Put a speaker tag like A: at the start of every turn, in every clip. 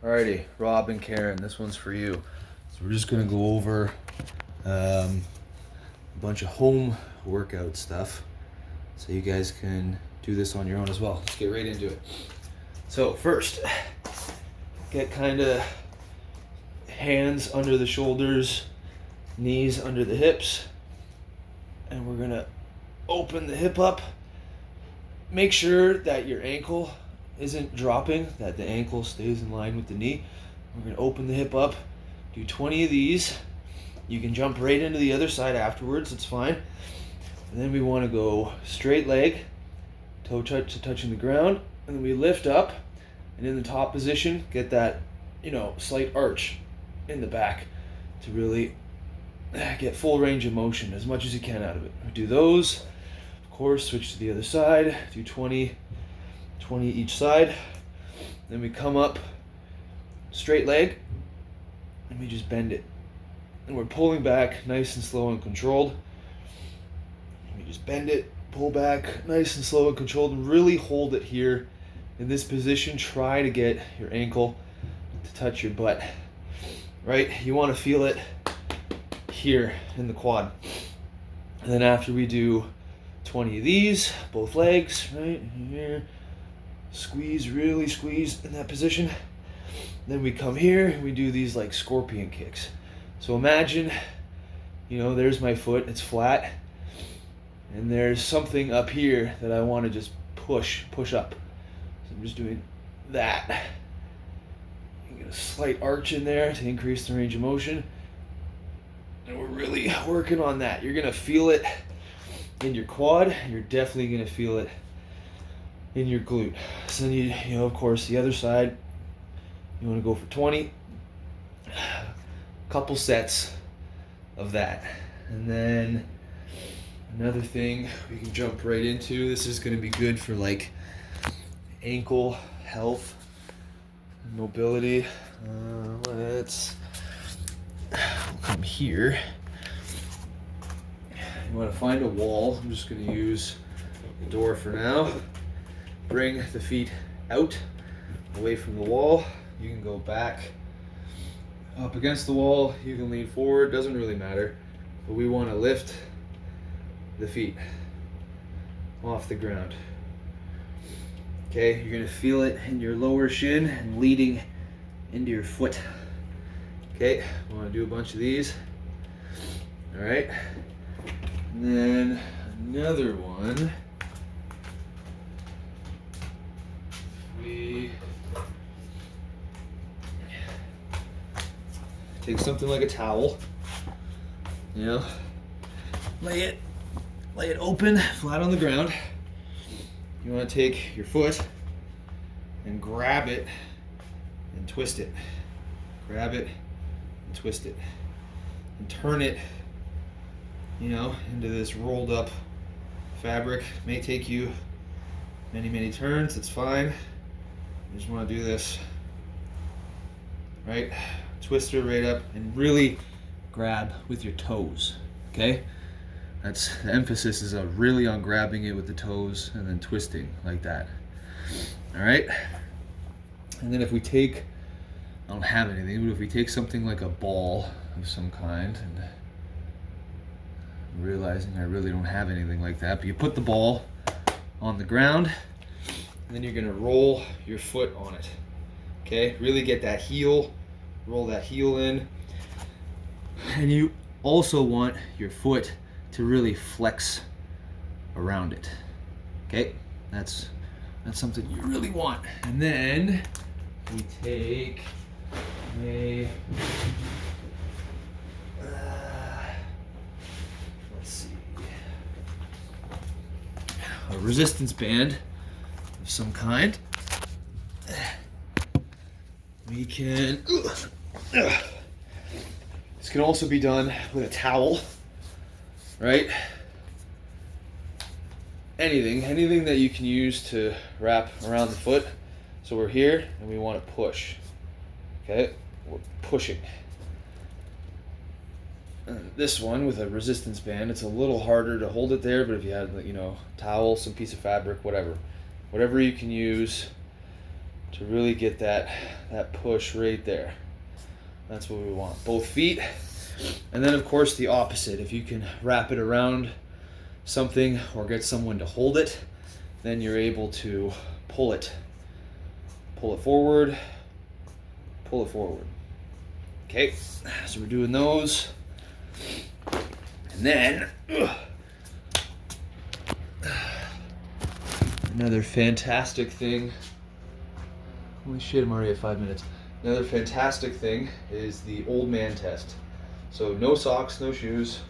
A: Alrighty, Rob and Caron, this one's for you. So we're just gonna go over a bunch of home workout stuff so you guys can do this on your own as well. Let's get right into it. So first, get kind of hands under the shoulders, knees under the hips, and we're gonna open the hip up. Make sure that your ankle isn't dropping, that the ankle stays in line with the knee. We're going to open the hip up, do 20 of these. You can jump right into the other side afterwards, it's fine. And then we want to go straight leg, toe touch to touching the ground, and then we lift up, and in the top position, get that, slight arch in the back to really get full range of motion as much as you can out of it. We do those, of course, switch to the other side, do 20 each side. Then we come up straight leg and we just bend it. And we're pulling back nice and slow and controlled. And we just bend it, pull back nice and slow and controlled, and really hold it here in this position. Try to get your ankle to touch your butt. Right? You want to feel it here in the quad. And then after we do 20 of these, both legs, right here. Squeeze, really squeeze in that position. Then we come here and we do these like scorpion kicks. So imagine, there's my foot, it's flat, and there's something up here that I want to just push up. So I'm just doing that. Get a slight arch in there to increase the range of motion. And we're really working on that. You're gonna feel it in your quad. You're definitely gonna feel it in your glute. So then of course, the other side, you want to go for 20. Couple sets of that. And then another thing we can jump right into, this is going to be good for like ankle health, mobility. Let's come here. You want to find a wall. I'm just going to use the door for now. Bring the feet out, away from the wall. You can go back up against the wall. You can lean forward, doesn't really matter. But we want to lift the feet off the ground. Okay, you're going to feel it in your lower shin and leading into your foot. Okay, I want to do a bunch of these. All right. And then another one. We take something like a towel, lay it open, flat on the ground. You want to take your foot and grab it and twist it. Grab it and twist it. And turn it, into this rolled up fabric. It may take you many turns, it's fine. You just want to do this, right? Twist her right up and really grab with your toes, okay? That's the emphasis is really on grabbing it with the toes and then twisting like that. All right? And then if we take, I don't have anything, but if we take something like a ball of some kind, and I'm realizing I really don't have anything like that, but you put the ball on the ground, and then you're gonna roll your foot on it. Okay, really get that heel, roll that heel in. And you also want your foot to really flex around it. Okay, that's something you really want. And then we take a resistance band of some kind. We can, this can also be done with a towel, right? Anything that you can use to wrap around the foot. So we're here and we want to push, okay? We're pushing. This one with a resistance band, it's a little harder to hold it there, but if you had, towel, some piece of fabric, whatever you can use, to really get that push right there. That's what we want, both feet. And then of course the opposite, if you can wrap it around something or get someone to hold it, then you're able to pull it forward, pull it forward. Okay, so we're doing those. And then another fantastic thing, holy shit, I'm already at 5 minutes. Another fantastic thing is the old man test. So no socks, no shoes.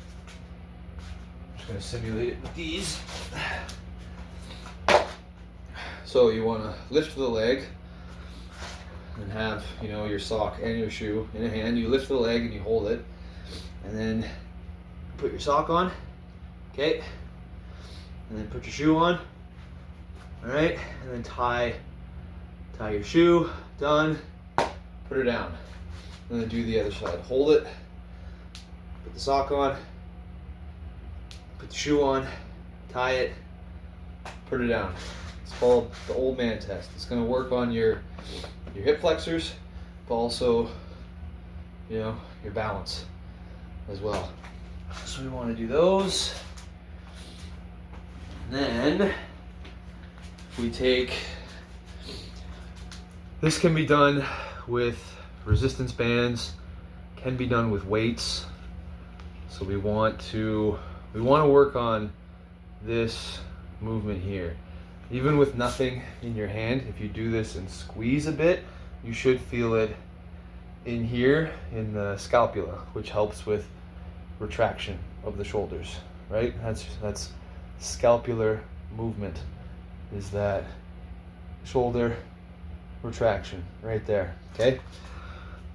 A: I'm just gonna simulate it with these. So you wanna lift the leg and have, your sock and your shoe in a hand. You lift the leg and you hold it, and then put your sock on, okay? And then put your shoe on, all right? And then tie your shoe, done. Put her down. And then do the other side. Hold it, put the sock on, put the shoe on, tie it, put it down. It's called the old man test. It's gonna work on your hip flexors, but also, your balance as well. So we want to do those. And then we take, this can be done with resistance bands, can be done with weights. So we want to work on this movement here. Even with nothing in your hand, if you do this and squeeze a bit, you should feel it in here in the scapula, which helps with retraction of the shoulders, right? That's scapular movement, is that shoulder retraction right there, okay?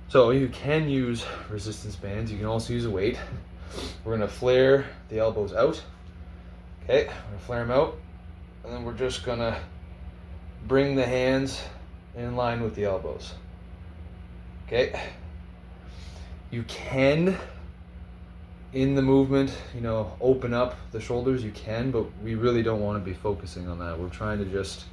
A: So you can use resistance bands. You can also use a weight. We're gonna flare the elbows out, okay? We're gonna flare them out, and then we're just gonna bring the hands in line with the elbows, okay? You can, in the movement, open up the shoulders, you can, but we really don't want to be focusing on that. We're trying to just,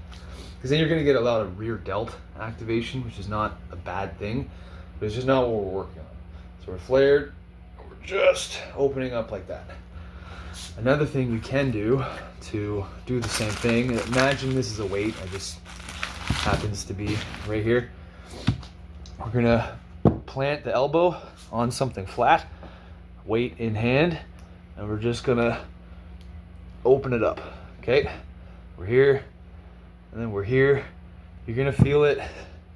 A: because then you're going to get a lot of rear delt activation, which is not a bad thing, but it's just not what we're working on. So we're flared, we're just opening up like that. Another thing you can do to do the same thing, imagine this is a weight, I just happens to be right here. We're gonna plant the elbow on something flat, weight in hand, and we're just gonna open it up, okay? We're here, and then we're here. You're gonna feel it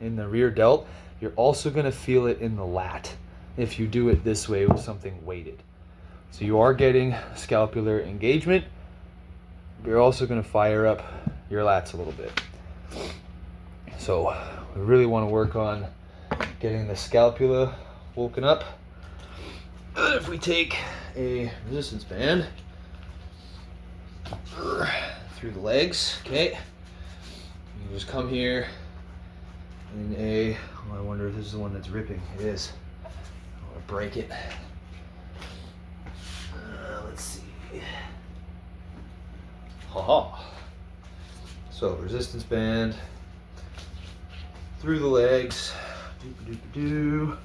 A: in the rear delt. You're also gonna feel it in the lat if you do it this way with something weighted. So you are getting scapular engagement, but you're also gonna fire up your lats a little bit. So we really wanna work on getting the scapula woken up. And if we take a resistance band through the legs, okay, you just come here in a, I wonder if this is the one that's ripping. It is. I want to break it. Let's see. Haha. So resistance band through the legs. Doo-ba-doo-ba-doo.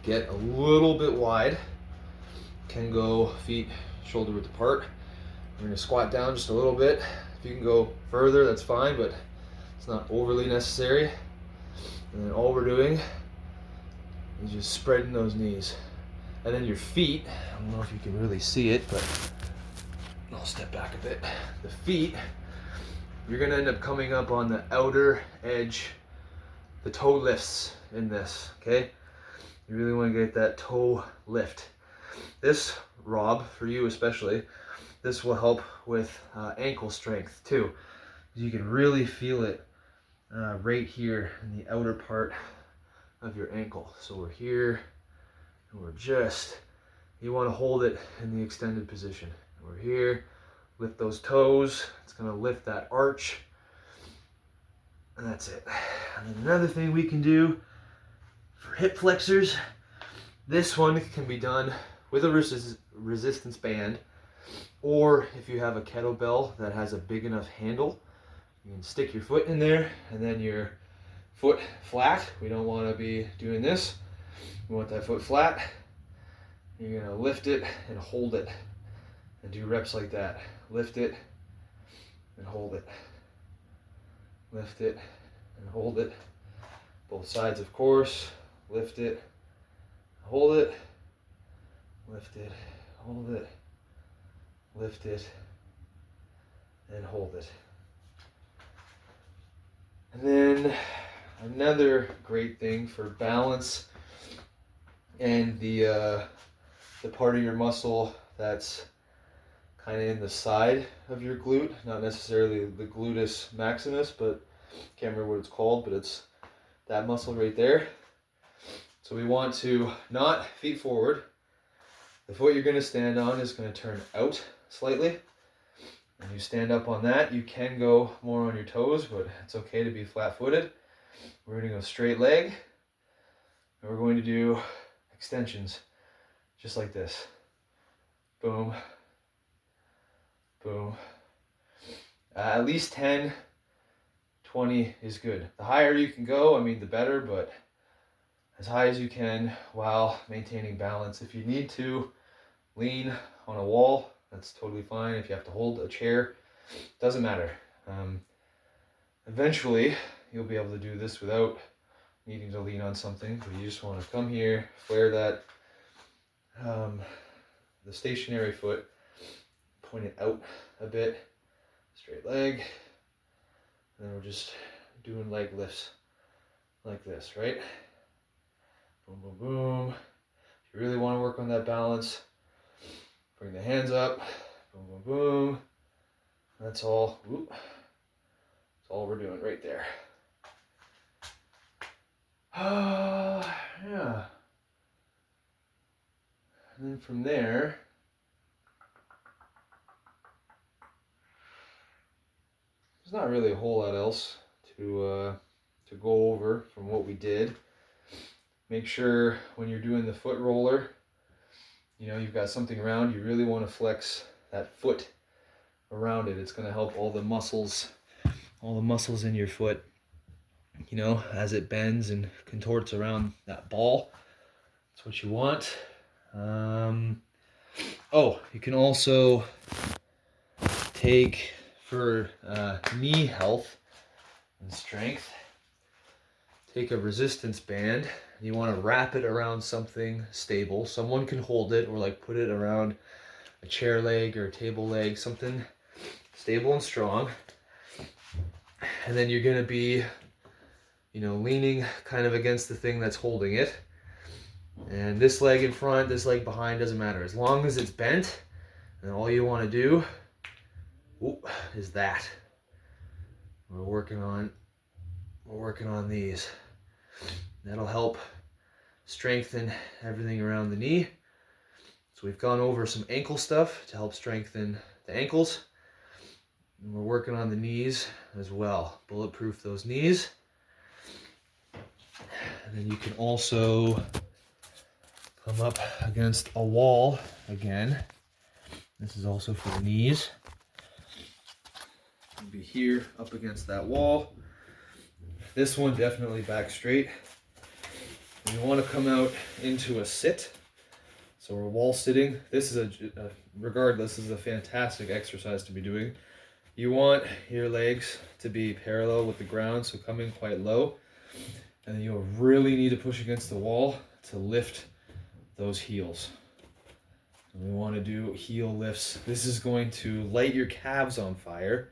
A: Get a little bit wide. Can go feet shoulder width apart. We're gonna squat down just a little bit. If you can go further, that's fine, but it's not overly necessary. And then all we're doing is just spreading those knees. And then your feet, I don't know if you can really see it, but I'll step back a bit. The feet, you're gonna end up coming up on the outer edge. The toe lifts in this, okay? You really want to get that toe lift. This, Rob, for you especially, this will help with ankle strength too. You can really feel it right here in the outer part of your ankle. So we're here, and we're just, you want to hold it in the extended position. We're here, lift those toes. It's going to lift that arch. And that's it. And then another thing we can do for hip flexors, this one can be done with a resistance band, or if you have a kettlebell that has a big enough handle, You can stick your foot in there and then your foot flat. We don't want to be doing this. We want that foot flat. You're going to lift it and hold it and do reps like that. Lift it and hold it. Lift it and hold it. Both sides, of course. Lift it, hold it, lift it, hold it, lift it, and hold it. And then another great thing for balance and the part of your muscle that's kind of in the side of your glute, not necessarily the gluteus maximus, but can't remember what it's called, but it's that muscle right there. So we want to not feet forward. The foot you're going to stand on is going to turn out slightly. And you stand up on that. You can go more on your toes, but it's okay to be flat-footed. We're going to go straight leg. And we're going to do extensions, just like this. Boom. Boom. At least 10, 20 is good. The higher you can go, I mean, the better, but as high as you can while maintaining balance. If you need to lean on a wall, that's totally fine. If you have to hold a chair, doesn't matter. Eventually, you'll be able to do this without needing to lean on something, but you just want to come here, flare that, the stationary foot, point it out a bit, straight leg, and then we're just doing leg lifts like this, right? Boom, boom, boom. If you really want to work on that balance, bring the hands up. Boom, boom, boom. That's all. Whoop. That's all we're doing right there. Yeah. And then from there, there's not really a whole lot else to go over from what we did. Make sure when you're doing the foot roller, you know, you've got something around. You really want to flex that foot around it. It's going to help all the muscles in your foot, you know, as it bends and contorts around that ball. That's what you want. Oh, you can also take, for knee health and strength, take a resistance band. You want to wrap it around something stable. Someone can hold it, or like put it around a chair leg or a table leg, something stable and strong. And then you're going to be, you know, leaning kind of against the thing that's holding it. And this leg in front, this leg behind, doesn't matter. As long as it's bent, and all you want to do is that. We're working on these. That'll help strengthen everything around the knee. So we've gone over some ankle stuff to help strengthen the ankles. And we're working on the knees as well. Bulletproof those knees. And then you can also come up against a wall again. This is also for the knees. You'll be here up against that wall. This one definitely back straight. And you want to come out into a sit. So we're wall sitting. This is regardless, this is a fantastic exercise to be doing. You want your legs to be parallel with the ground, so coming quite low. And then you'll really need to push against the wall to lift those heels. And we want to do heel lifts. This is going to light your calves on fire.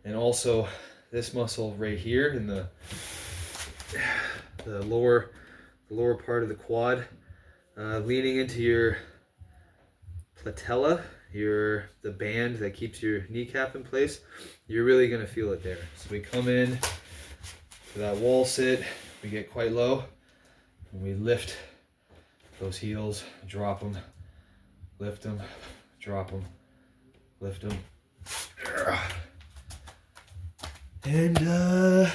A: And also this muscle right here in the lower part of the quad, leaning into your patella, the band that keeps your kneecap in place, you're really going to feel it there. So we come in to that wall sit, we get quite low, and we lift those heels, drop them, lift them, drop them, lift them. And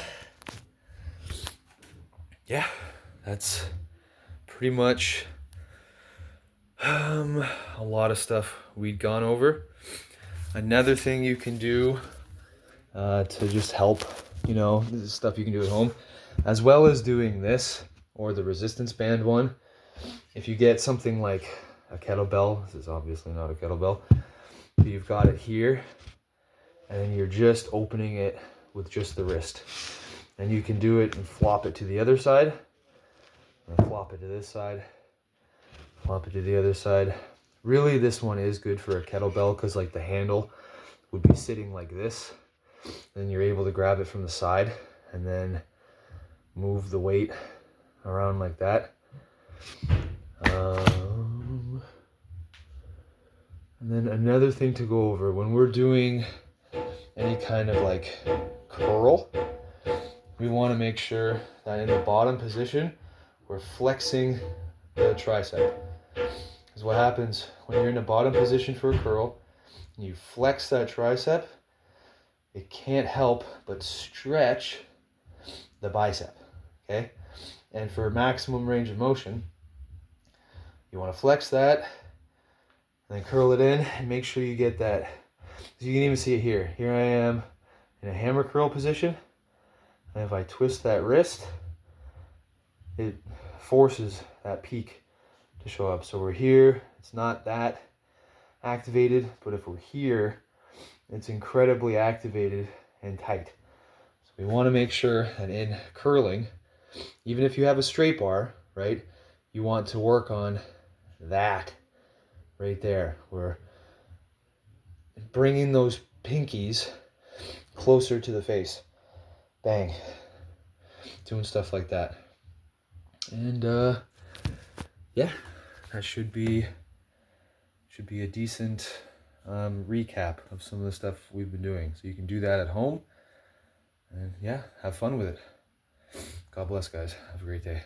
A: yeah, that's pretty much a lot of stuff we'd gone over. Another thing you can do to just help. You know, this is stuff you can do at home, as well as doing this or the resistance band one. If you get something like a kettlebell, this is obviously not a kettlebell, but you've got it here, and then you're just opening it with just the wrist. And you can do it and flop it to the other side, and flop it to this side, flop it to the other side. Really, this one is good for a kettlebell because like the handle would be sitting like this. Then you're able to grab it from the side and then move the weight around like that. And then another thing to go over when we're doing any kind of like curl, we want to make sure that in the bottom position, we're flexing the tricep. Because what happens when you're in the bottom position for a curl, and you flex that tricep, it can't help but stretch the bicep, okay? And for maximum range of motion, you want to flex that, and then curl it in, and make sure you get that. So you can even see it here. Here I am in a hammer curl position, and if I twist that wrist, it forces that peak to show up. So we're here, it's not that activated, but if we're here, it's incredibly activated and tight. So we want to make sure that in curling, even if you have a straight bar, right, you want to work on that right there. We're bringing those pinkies closer to the face. Bang. Doing stuff like that. And yeah, that should be a decent recap of some of the stuff we've been doing. So you can do that at home, and yeah, have fun with it. God bless, guys. Have a great day.